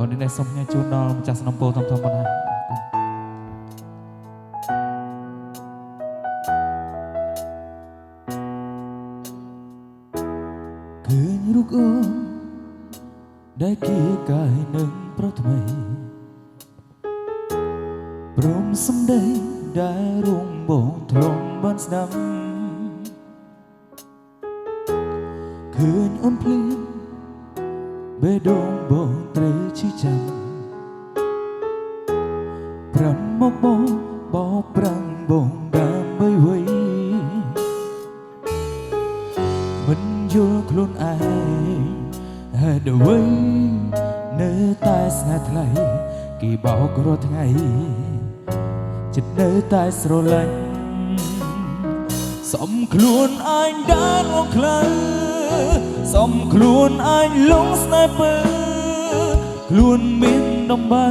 នេះដែលសុំញ៉ាំជូនដល់ម្ចាស់សំណពោធំៗប៉ុណ្ណាឃើញរូបអូនដែលគៀកាយនឹងប្រុសថ្មីព្រមសំដីដែលរងបងធ្លំបានស្ដាប់ឃើញអូនភ្លៀងបេះដូងបងត្រូវឈឺចាំប្រាំមកបងបោកប្រាំងបងដើម្បីអ្វីមិនយល់ខ្លួនឯងហេតុអ្វីនៅតែស្នេហ៍ថ្លៃគេបោករាល់ថ្ងៃចិត្តនៅតែស្រឡាញ់សំខ្លួនឯងដើរមកខ្លៅសំខ្លួនឯងលងស្នេហ៍ពើខ្លួនមានដំបៅ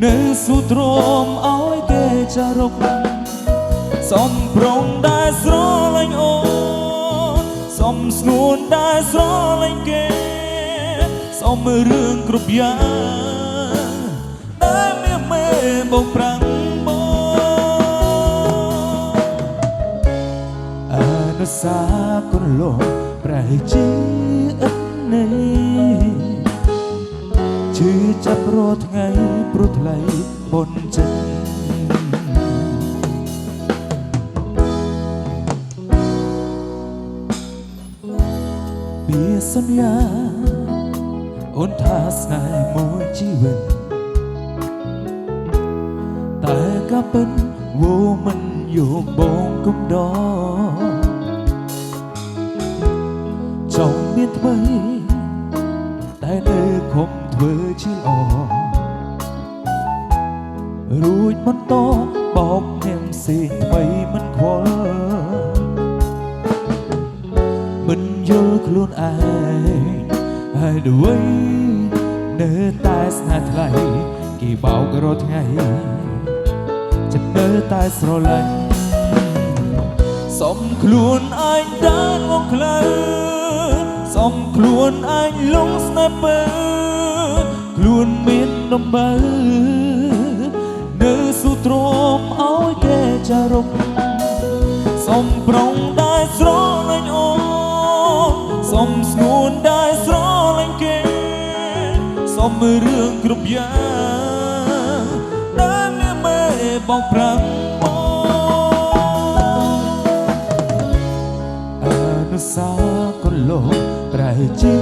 នៅស៊ូទ្រាំឲ្យគេចារកសំប្រងដែលស្រឡាញ់អូនសំស្ងួនដែលស្រឡាញ់គេសំរឿងគ្រប់យ៉ាងដែលមានមេបងប្រាំងអនុសាគនលងប្រែជាឥតន័យជឿចាប់រាល់ថ្ងៃព្រោះថ្លៃបុណ្យចិត្តពីសន្យាអូនថាស្នេហ៍មួយជីវិតតែក៏ពិតវោមិនយកបងគំដរចង់មានថ្មីតែនៅខំធ្វើជាល្អរួចបន្តបោកនាងផ្សេងថ្មីមិនខ្វល់មិនយល់ខ្លួនឯងហើយអ្វីនៅតែស្នេហ៍ថ្លៃគេបោករាល់ថ្ងៃចិត្តនៅតែស្រឡាញ់សំខ្លួនឯងដើរមកខ្លៅសំខ្លួនឯងលងស្នេហ៍ពើខ្លួនមានដំបៅនៅស៊ូទ្រាំឲ្យគេចារកសំប្រងដែលស្រឡាញ់អូនសំស្ងួនដែលស្រឡាញ់គេសំរឿងគ្រប់យ៉ាងដែលមានមេបងប្រាំងអនុសាគនលងប្រែជា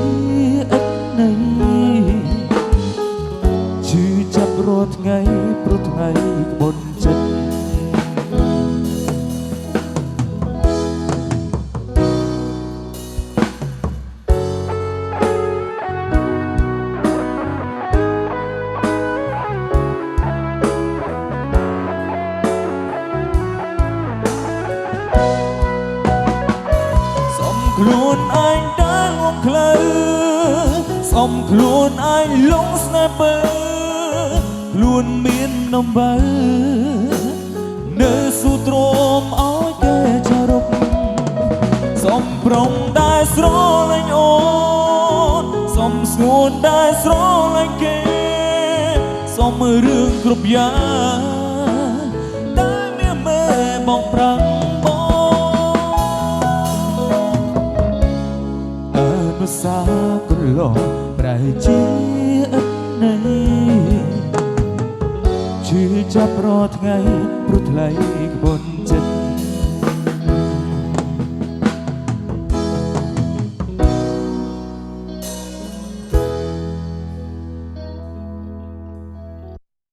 ឥតន័យជឿចាប់រាល់ថ្ងៃព្រោះថ្ងៃក្បត់ចិត្តខ្លួនឯងដើរងំខ្លៅសំខ្លួនឯងលងស្នេហ៍ពើខ្លួនមានដំបៅនៅស៊ូទ្រាំឲ្យគេចារកសំប្រងដែលស្រឡាញ់អូនសំស្ងួនដែលស្រឡាញ់គេសំរឿងគ្រប់យ៉ាងដែលមានមេបងប្រាំងសាគនលងប្រែជាឥតន័យជឿចាប់រាល់ថ្ងៃព្រោះថ្លៃក្បត់ចិត្ត